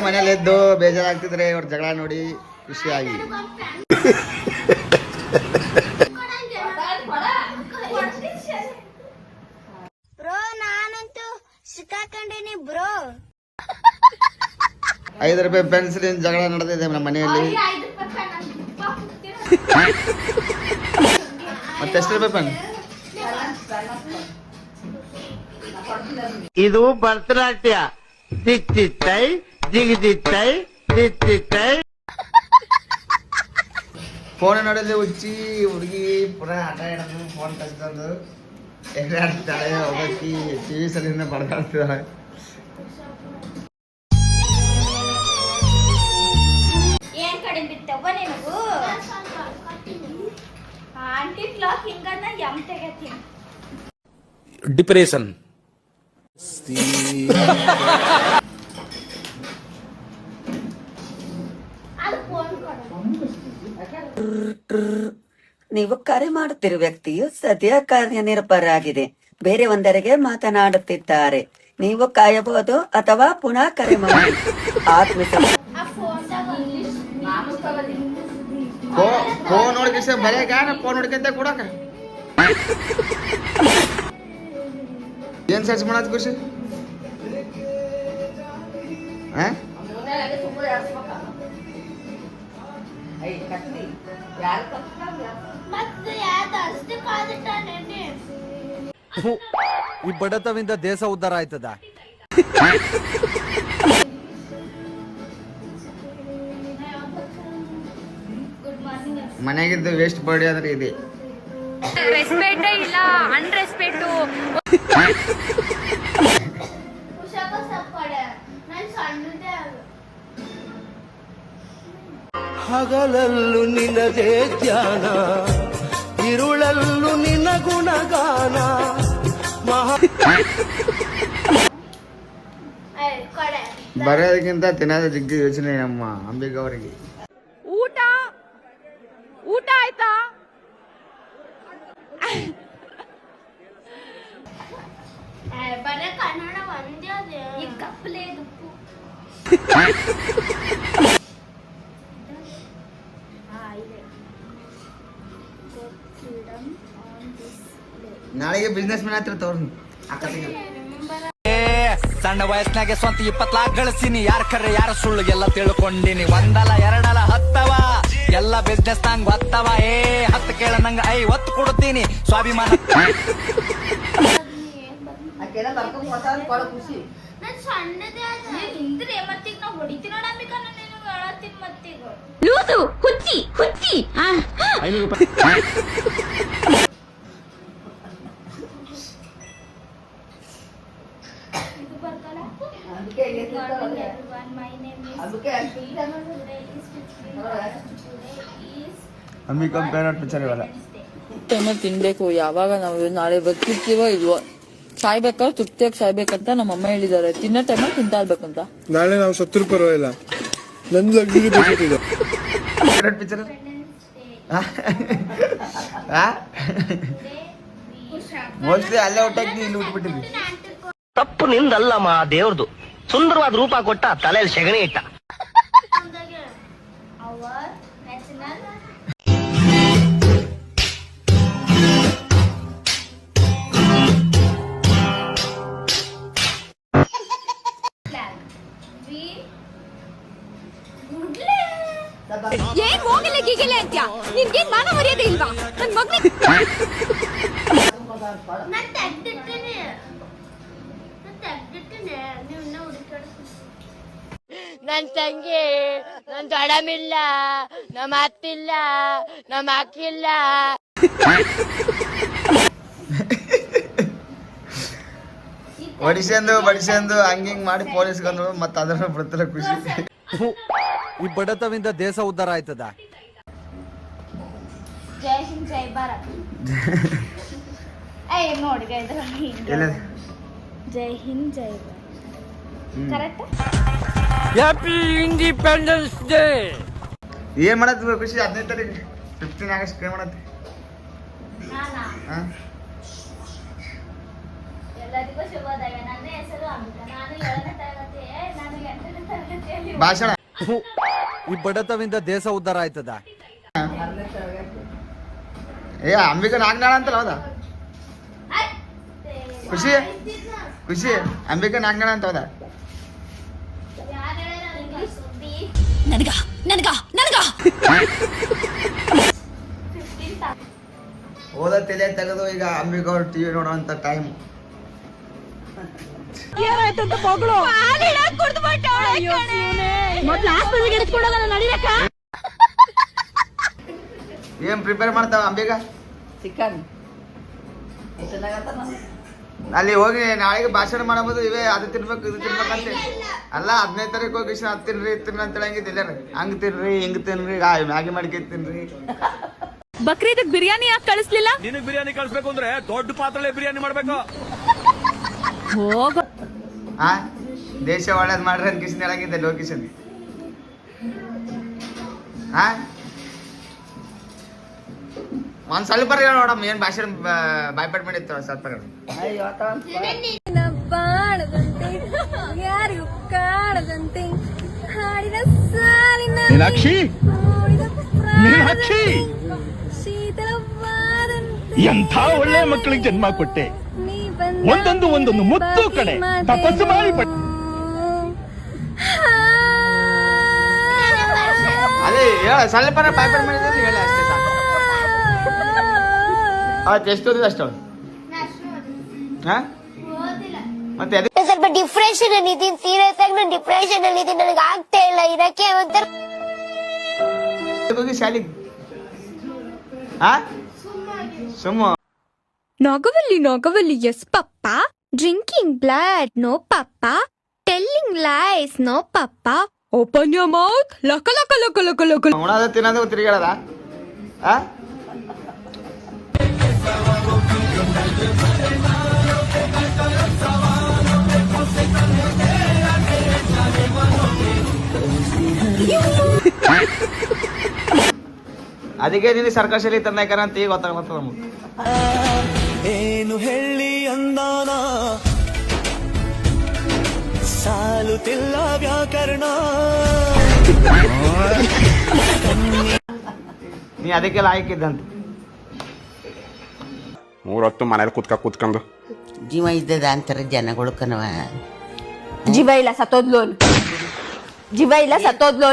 ಮನೇಲಿ ಎದ್ದು ಬೇಜಾರಾಗ್ತಿದ್ರೆ ಇವ್ರ ಜಗಳ ನೋಡಿ ಖುಷಿಯಾಗಿ. ಬ್ರೋ ನಾನಂತೂ ಸಿಕ್ಕಾಕೊಂಡೇನಿ ಬ್ರೋ. 5 ರೂಪಾಯಿ ಪೆನ್ಸಿಲಿನ ಜಗಳ ನಡೆದಿದೆ ನಮ್ಮ ಮನೆಯಲ್ಲಿ. ಮತ್ತೆಷ್ಟು ರೂಪಾಯಿ ಪೆನ್? ಇದು ಭರತನಾಟ್ಯ. ದಿತ್ತಿತ್ತೈ ಜಿಗಿದಿತ್ತೈ ದಿತ್ತಿತ್ತೈ. ಫೋನ್ ನೋಡಿದ್ರೆ ಹುಚ್ಚಿ ಹುಡುಗಿ ಪುರ ಆಟ ಆಡೋದು, ಫೋನ್ ಕಚ್ಕೊಂಡು ಎಕರೆ ಆಡ್ತಾಳೆ. ಒಬ್ಬಾಕಿ TV ಸಲಿಂದ ಬಡ್ದಾಡ್ತಿದ್ದಾಳೆ. ಏನ್ ಕಡಿಮೆ ಬಿತ್ತವ್ವ ನಿನಗೂ? ಆಂಟಿ ಕ್ಲಾಕ್ ಹಿಂಗನ್ನ ಎಮ್ ತೆಗತೀನಿ. ಡಿಪ್ರೆಷನ್. ನೀವು ಕರೆ ಮಾಡುತ್ತಿರುವ ವ್ಯಕ್ತಿಯು ಸದ್ಯ ಕಾರ್ಯನಿರತರಾಗಿದೆ. ಬೇರೆ ಒಂದರಿಗೆ ಮಾತನಾಡುತ್ತಿದ್ದಾರೆ. ನೀವು ಕಾಯಬಹುದು ಅಥವಾ ಪುನಃ ಕರೆ ಮಾಡಿ. ಫೋನ್ ನೋಡ್ಕಿಸ ಬರೆಯಾಗ ಫೋನ್ ನೋಡ್ಕೊಂತ ಕೊಡಕ ಏನ್ ಸರ್ಚ್ ಮಾಡತ್ ಖುಷಿ? ಈ ಬಡತವಿಂದ ದೇಶ ಉದ್ಧಾರ ಆಯ್ತದ? ಮನೆಗಿದ್ದು ವೇಸ್ಟ್ ಬಾಡಿ ಅಂದ್ರೆ ಇದೆ. ರೆಸ್ಪೆಕ್ಟೇ ಇಲ್ಲ, ಅನ್ರೆಸ್ಪೆಕ್ಟು. ಹಗಲಲ್ಲೂ ನಿನದೇ ಧ್ಯಾನ, ಇರುಳಲ್ಲೂ ನಿನ್ನ ಗುಣಗಾನ. ಬರೋದಕ್ಕಿಂತ ತಿನ್ನೋದು ಜಿಗ್ಗಿ ಯೋಚನೆ ನಮ್ಮ ಅಂಬಿಕಾ ಅವರಿಗೆ. ಊಟ ಆಯ್ತಾ? ಬರೀ ಕನ್ನಡ ಒಂದೇ ಅದೇ. ಈ ಕಪ್ಪಲೆ ದುಪ್ಪು. ನಾಳೆಗೆ ಬಿಸ್ನೆಸ್ ಮ್ಯಾನ್ ಹತ್ರ ತೋರ್ ಸಣ್ಣ ವಯಸ್ಸಿನಾಗೆ ಸ್ವಂತ 20 ಲಕ್ಷ ಗಳಿಸಿನಿ. ಯಾರ ಕರ್ರೆ ಯಾರ ಸುಳ್ಳು ಎಲ್ಲ ತಿಳ್ಕೊಂಡಿನಿ. 1 ಅಲ್ಲ 2 ಅಲ್ಲ 10 ಎಲ್ಲ ಬಿಸ್ನೆಸ್ ನಂಗ್ ಗೊತ್ತವ. 10 ಕೇಳ ನಂಗ 50 ಕೊಡ್ತೀನಿ. ಸ್ವಾಭಿಮಾನ. ಹುಚ್ಚಿ ಹುಚ್ಚಿ. ಅಂಬಿಕಾ ಪೇರೆಂಟ್ ಪಿಕ್ಚರ್ ಇವಲ್ಲ. ಟೈಮಲ್ಲಿ ತಿನ್ಬೇಕು. ಯಾವಾಗ ನಾವು ನಾಳೆ ಬದುಕಿರ್ತೀವೋ ಇಲ್ವೋ, ಸಾಯ್ಬೇಕಾದ್ರೆ ತೃಪ್ತಿಯಾಗಿ ಸಾಯ್ಬೇಕಂತ ನಮ್ಮ ಅಮ್ಮ ಹೇಳಿದ್ದಾರೆ. ತಿನ್ನೋ ಟೈಮಲ್ಲಿ ತಿಂತಾ ಇರ್ಬೇಕಂತ. ನಾಳೆ ನಾವು ಸತ್ರು ಪರವಾಗಿಲ್ಲ. ನಂದು ಪಿಕ್ಚರ್ ಮೋಸ್ಟ್ಲಿ ಅಲ್ಲೇ ಹೊಟ್ಟಾಕಿ ಇಲ್ಲಿ ಉಟ್ಬಿಟ್ಟಿದ್ವಿ. ತಪ್ಪು ನಿಂದಲ್ಲಮ್ಮ, ದೇವ್ರದು. ಸುಂದರವಾದ ರೂಪ ಕೊಟ್ಟ, ತಲೆಯಲ್ಲಿ ಸೆಗಣಿ ಇಟ್ಟ. ಏನ್ ಹೋಗಲ್ಲ ಗೀಗಲ್ಲ ಅಂತ್ಯ? ನಿನ್ಗೇನ್ ಮಾನ ಮರ್ಯಾದೆ ಇಲ್ವಾ? ನನ್ ಮಗ್ಳಿಗೆ ನನ್ ತಂಗಿ, ನನ್ ದೊಡಮಿಲ್ಲ, ನಮ್ಮ ಅತ್ತಿಲ್ಲ, ನಮ್ಮ ಅಕ್ಕಿಲ್ಲ. ಬಡಿಸಂದು ಹಂಗಿಂಗ್ ಮಾಡಿ ಪೊಲೀಸ್ಗಂದ್ರು. ಮತ್ತೆ ಅದನ್ನ ಬಿಡ್ತಾರೆ ಖುಷಿ. ಈ ಬಡತವಿಂದ ದೇಶ ಉದ್ಧಾರ ಆಯ್ತದ? ಜೈ ಹಿಂದ್ ಜೈ ಭಾರತ್. ನೋಡಿ ಜೈ ಹಿಂದ್ ಜೈ Bharat correct. Happy independence day. ಏನ್ ಮಾಡತ್ ಖುಷಿ? 15 ತಾರೀಕು 15 ಆಗಸ್ಟ್ ಏನ್ ಮಾಡತ್ತೆ? ಎಲ್ಲರಿಗೂ ಶುಭೋದಯ. ನನ್ನ ಹೆಸರು ಅಮಿತಾ. ನಾನು 7ನೇ ತರಗತಿ. ನಾನು 8ನೇ ತರಗತಿಯಲ್ಲಿ ಭಾಷಣ ಈ ಬಡತವಿಂದ ದೇಶ ಉದ್ಧಾರ ಆಯ್ತದ. ಏ ಅಂಬಿಕಾ ನಾಗ್ನಾಳ ಅಂತಲ್ಲ ಹೌದಾ? ಖುಷಿ ಖುಷಿ ಅಂಬಿಕಾ ನಾಗ್ನಾಳ ಅಂತ ಹೌದಾ? ನನಗ ನನಗ ನನಗ ಓದ ತಲೆ ತೆಗೆದು ಈಗ ಅಂಬಿಕಾ ಅವ್ರು ಟಿವಿ ನೋಡುವಂತ ಟೈಮ್. ಏನ್ ಪ್ರಿಪೇರ್ ಮಾಡ್ತಾವ ಅಂಬಿಕಾ? ಚಿಕನ್ ಅಲ್ಲಿ ಹೋಗಿ ನಾಳೆಗೆ ಭಾಷಣ ಮಾಡಬಹುದು. ಇವೇ ಅದು ತಿನ್ಬೇಕು ಇದು ತಿನ್ಬೇಕಂತ ಅಲ್ಲ. 15 ತಾರೀಕು ಹೋಗಿ ಅದು ತಿನ್ರಿ ತಿನ್ರಿ ಅಂತ ಹೇಳಂಗಿದ್ದಿಲ್ಲ. ಹಂಗ್ ತಿನ್ರಿ ಹಿಂಗ್ ತಿನ್ರಿ ಮ್ಯಾಗಿ ಮಾಡ್ಕೊ ತಿನ್ರಿ. ಬಕ್ರೀದಕ್ ಬಿರಿಯಾನಿ ಯಾಕೆ ಕಳಿಸ್ಲಿಲ್ಲ? ನಿನಗ್ ಬಿರಿಯಾನಿ ಕಳ್ಸ್ಬೇಕು ಅಂದ್ರೆ ದೊಡ್ಡ ಪಾತ್ರೆ ಬಿರಿಯಾನಿ ಮಾಡ್ಬೇಕು. ಹೋಗ ಹಾ ದೇಶ ಒಳ್ಳೇದ್ ಮಾಡ್ರಿ ಅಂತ ಕಿಶನ್ ಹೇಳಂಗಿದ್ದೆ ಲೋಕೇಶನ್. ಹಾ ಒಂದ್ ಸ್ವಲ್ಪ ನೋಡಮ್ಮ ಏನ್ ಭಾಷಣ ಬಾಯ್ಪಾಟ್ ಮಾಡಿತ್ತು ಸ್ವಲ್ಪ. ಯಾರಿಗೂ ಕಾಣದಂತೆ ಹಾಡಿದ ಸಾಲಿನ ಮೀನಾಕ್ಷಿ ಮೀನಾಕ್ಷಿ ಶೀತಲವಾದಂತೆ ಎಂಥ ಒಳ್ಳೆ ಮಕ್ಕಳಿಗೆ ಜನ್ಮ ಕೊಟ್ಟೆ. ಒಂದೊಂದು ಮುತ್ತು ಕಡೆ ತಪಸ್ಸು ಮಾಡಿ ಅದೇ ಹೇಳ ಸ್ವಲ್ಪ ಬಾಯ್ಪಾಟ್ ಮಾಡಿದ್ರೆ ಹೇಳ ಅಷ್ಟೇ ಸಾಕು. ಅವತ್ತು ಎಷ್ಟು ಓದಿದ ಅಷ್ಟು ಹಾ ಮತ್ತೆ ಅದೇ ಸ್ವಲ್ಪ ಡಿಪ್ರೆಷನ್ ಅಲ್ಲಿ ಇದೀನಿ. ಸೀರಿಯಸ್ ಆಗಿ ನಾನು ಡಿಪ್ರೆಷನ್ ಅಲ್ಲಿ ಇದೀನಿ. ನನಗೆ ಆಗ್ತಾ ಇಲ್ಲ ಇರಕ್ಕೆ. ಒಂಥರ ಹೋಗಿ ಶಾಲಿಗೆ ಹಾ ಸುಮ್ಮ Nogavali, yes, Papa. Drinking blood, no, Papa. Telling lies, no, Papa. Open your mouth. Laka. ಉಣದ ತಿನ್ನೋದು ತಿರುಗಾಡದ ಆ ಅದಕ್ಕೆ ನೀನು ಸರ್ಕಸ್ ಅಲ್ಲಿ ತಂದಾಕಾರ ಅಂತ ಈಗ ಗೊತ್ತಾಗ್ತದ ನಮ್ಗೆ. ಏನು ಹೇಳಿ ಅಂದಾನ ಸಾಲುತ್ತಿಲ್ಲ ವ್ಯಾಕರಣ. ನೀ ಅದಕ್ಕೆಲ್ಲ ಆಯ್ಕಿದ್ದಂತ. 3 ಹೊತ್ತು ಮನೇಲಿ ಕೂತ್ಕೊಂಡು ಜೀವ ಇದ್ದದ ಅಂತಾರೆ ಜನಗಳು ಕಣವ. ಜೀವ ಇಲ್ಲ ಸತ್ತೋದ್ಲು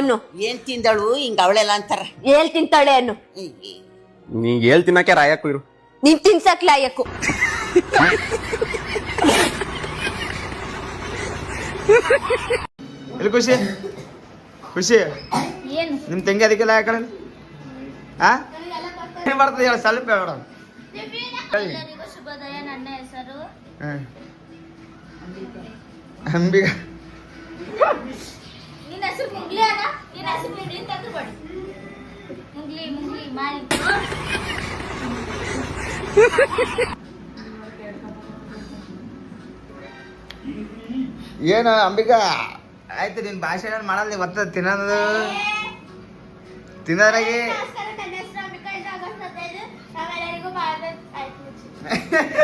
ಅನ್ನು. ಏನ್ ತಿಂದಳು ಹಿಂಗ ಅವಳೆಲ್ಲ ಅಂತಾರ. ಏಳ್ ತಿಂತಾಳೆ ಅನ್ನು. ನೀ ಹೇಳ್ ತಿನ್ನಕ್ಕೆ ರಾಯಕ್ಕೂ ಇರು. ನೀನ್ ತಿನ್ಸಕ್ ಲಾಯಕ್ಕು. ಇಲ್ಲಿ ಖುಷಿ ನಿಮ್ ತಂಗಿ ಅದಕ್ಕೆಲ್ಲ ಯಾಕಡೆ ಹಾ ಬರ್ತದೆ ಹೇಳ ಸ್ವಲ್ಪ ಹೇಳ. ಶುಭೋದಯ. ನನ್ನ ಹೆಸರು ಅಂಬಿಕಾ. ನಿನ್ನ ಹೆಸರು ಮುಂಗ್ಲಿ ಅದ. ನಿನ್ನ ಹೆಸರು ಮುಂಗ್ಲಿ ತಂದು ಬಡಿ. ಮುಂಗ್ಲಿ ಮಾಡಿ. ಏನು ಅಂಬಿಕಾ ಆಯ್ತು ನಿನ್ ಭಾಷೆ ಮಾಡಲ್ಲ ನೀ ಒತ್ತ ತಿನ್ನೋದು ತಿನ್ನೋದ್ರಾಗೆ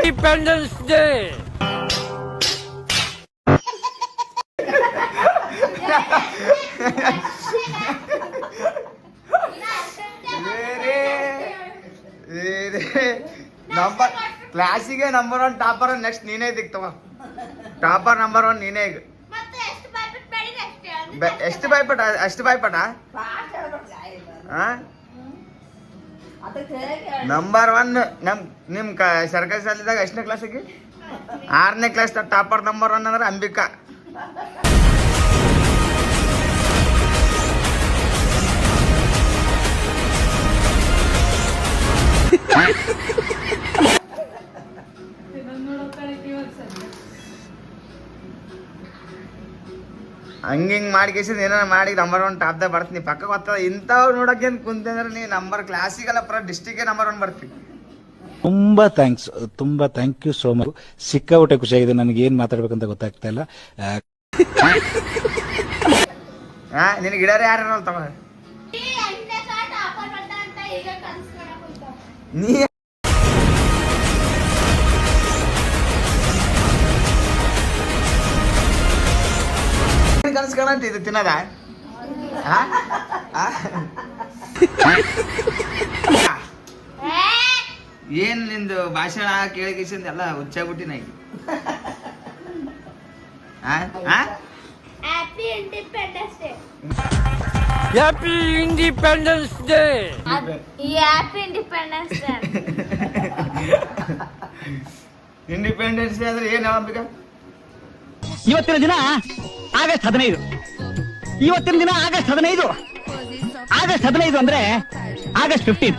ಇಂಡಿಪೆಂಡೆನ್ಸ್ ಡೇ. ನಂಬರ್ ಕ್ಲಾಸಿಗೆ ನಂಬರ್ 1 ಟಾಪರ್. ನೆಕ್ಸ್ಟ್ ನೀನೇ ದಿಕ್ತವ ಟಾಪರ್ ನಂಬರ್ 1 ನೀನೇ ಈಗ. ಎಷ್ಟು ಬಾಯ್ಪಟ ಅಷ್ಟು ಬಾಯ್ಪಟ ನಂಬರ್ 1 ನಿಮ್ ಸರ್ಕಾರಿ ಶಾಲೆದಾಗ ಎಷ್ಟನೇ ಕ್ಲಾಸಿಗೆ? 6ನೇ ಕ್ಲಾಸ್ ಟಾಪರ್ ನಂಬರ್ 1 ಅಂದ್ರೆ ಅಂಬಿಕಾ. ಹಂಗಿಂಗ್ ಮಾಡ್ಕೇಸಿದ್ ಏನಾರ ಮಾಡಿ ನಂಬರ್ 1 ಟಾಪ್ದಾಗ ಬರ್ತೀನಿ ಪಕ್ಕ ಗೊತ್ತದ. ಇಂಥವ್ ನೋಡಕ್ಕೆ ಕುಂತಂದ್ರೆ ನೀ ನಂಬರ್ ಕ್ಲಾಸಿಗೆಲ್ಲ ಪರ ಡಿಸ್ಟಿಕ್ಗೆ ನಂಬರ್ 1 ಬರ್ತೀನಿ. ತುಂಬಾ ಥ್ಯಾಂಕ್ ಯು ಸೋ ಮಚ್. ಸಿಕ್ಕಾಪಟ್ಟೆ ಖುಷಿಯಾಗಿದೆ. ನನಗೆ ಏನ್ ಮಾತಾಡ್ಬೇಕಂತ ಗೊತ್ತಾಗ್ತಾ ಇಲ್ಲ. ನಿನಗೆ ಗಿಡಾರ ಯಾರು ತಗೋ ನೀ ಕನಸ್ಕಣ ಅಂತ ಇದು ತಿನ್ನದ ಏನ್ ನಿಂದು ಭಾಷಣ ಕೇಳಿಗಿಸಿಂದ ಎಲ್ಲ ಹುಚ್ಚಾಗ್ಬಿಟ್ಟಿನ ಈಗ happy independence day. Happy independence day. Happy independence day. Independence day ಅಂದ್ರೆ ಏನ್ ಅಂಬಿಕಾ? ಇವತ್ತಿನ ದಿನ ಆಗಸ್ಟ್ 15. ಇವತ್ತಿನ ದಿನ ಆಗಸ್ಟ್ 15. ಆಗಸ್ಟ್ 15 ಅಂದ್ರೆ ಆಗಸ್ಟ್ 15.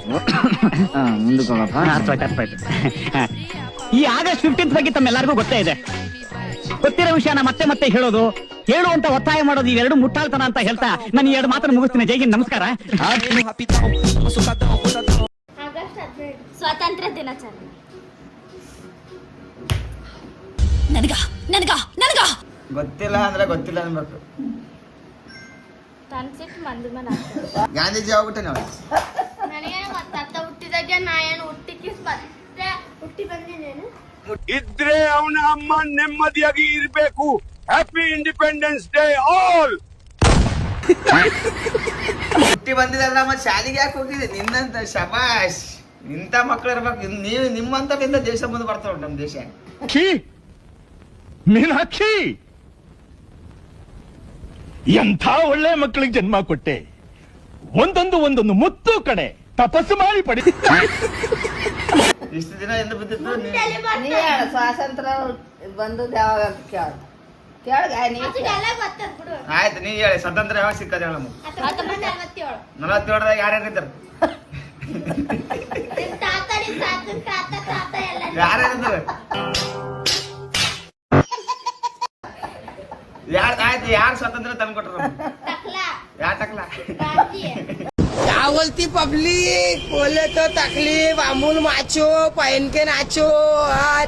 ಈ ಆಗಸ್ಟ್ 15 ಬಗ್ಗೆ ತಮ್ಮೆಲ್ಲರಿಗೂ ಗೊತ್ತೇ ಇದೆ. ಗೊತ್ತಿರೋ ವಿಷಯನ ಮತ್ತೆ ಮತ್ತೆ ಹೇಳೋದು, ಹೇಳುವಂತ ಒತ್ತಾಯ ಮಾಡೋದು ಇವೆರಡು ಮುಟ್ಟಾಳ್ತನ ಅಂತ ಹೇಳ್ತಾ ನಾನು 2 ಮಾತನ್ನು ಮುಗಿಸ್ತೀನಿ. ಜೈ ಹಿಂದ್, ನಮಸ್ಕಾರ. ಆಗಸ್ಟ್ 15 ಸ್ವಾತಂತ್ರ್ಯ ದಿನಾಚರಣೆ. ಗೊತ್ತಿಲ್ಲ ಅಂದ್ರೆ ಗೊತ್ತಿಲ್ಲ ಅನ್ಬೇಕು. ತನ್ಸಿಟ್ ಮಂದಿ ಮನ ಗಾಂಧೀಜಿ ಹೋಗ್ಬಿಟ್ಟೆ ನಾವು. ನನಗೇನು ಗೊತ್ತಾಗ್ತಾ ಹುಟ್ಟಿದಾಗ ನಾ ಏನು ಹುಟ್ಟಿ ಬಂದಿನೇನು. ಇದ್ರೆ ಅವನ ಅಮ್ಮ ನೆಮ್ಮದಿಯಾಗಿ ಇರ್ಬೇಕು. Happy independence day all. ಹುಟ್ಟಿ ಬಂದಿದಲ್ಲ ಮತ್ತೆ ಶಾಲೆಗೆ ಯಾಕೆ ಹೋಗಿದೆ? ನಿನ್ನಂತ ಶಬಾಷ್, ಇಂಥ ಮಕ್ಳು ಇರ್ಬೇಕು. ನೀವು ನಿಮ್ಮಂತರಿಂದ ದೇಶ ಮುಂದೆ ಬರ್ತಾವ ನಮ್ಮ ದೇಶ. ಮೀನಾಕ್ಷಿ, ಎಂಥ ಒಳ್ಳೆ ಮಕ್ಕಳಿಗೆ ಜನ್ಮ ಕೊಟ್ಟೆ. ಒಂದೊಂದು ಮುತ್ತು ಕಡೆ ತಪಸ್ಸು ಮಾಡಿ ಪಡಿ. ಇಷ್ಟು ದಿನ ಎಂದು ಬಿದ್ದಿತ್ತು ಸ್ವಾತಂತ್ರ್ಯ ಬಂದದ್ದು ಯಾವಾಗ ಕೇಳ ಆಯ್ತು, ನೀ ಹೇಳಿ ಸ್ವತಂತ್ರ ಯಾವಾಗ ಸಿಕ್ಕದ ಹೇಳ. 47 ಯಾರ್ಯಾರಿದ್ದಾರೆ? ಯಾರ್ಯಾರಿದ್ದಾರೆ? ಆಯ್ತು, ಯಾರು ಸ್ವಾತಂತ್ರ್ಯ ತಂದು ಕೊಟ್ರು? ಯಾರು ಟಕ್ಲಾ? क्या बोलती पब्लिक? बोले तो तकलीफ, अमूल माचो पहन के नाचो,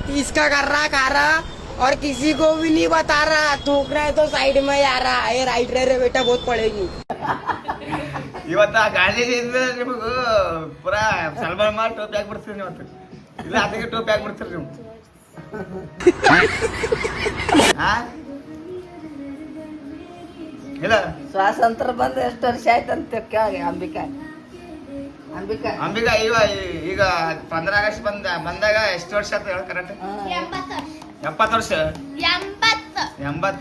30 का कर रहा खा रहा और किसी को भी नहीं बता रहा. थूक रहा है तो साइड में आ रहा. ये राइट रे बेटा बहुत पड़ेगी. ಇವತ್ತ ಗಾಂಧೀಜಿ ನಿಮಗೂ ಪೂರಾ ಸಲ್ಮಾನ್ ಮಾಡಿ ಟೋಪಿ ಹಾಕ್ಬಿಡ್ತೀರಿ ಇವತ್ತು. ಇಲ್ಲ ಅದಕ್ಕೆ ಟೋಪಿ ಹಾಕ್ಬಿಡ್ತೀರಿ ನೀವು. ಇಲ್ಲ ಸ್ವಾತಂತ್ರ್ಯ ಬಂದ ಎಷ್ಟು ವರ್ಷ ಆಯ್ತಂತ ಕೇಳಿ ಅಂಬಿಕಾ. ಅಂಬಿಕಾ ಈಗ 15 ಆಗಸ್ಟ್ ಬಂದಾಗ ಎಷ್ಟು ವರ್ಷ ಆಯ್ತು ಹೇಳ ಕರೆಕ್ಟ್? 70 ವರ್ಷ. 80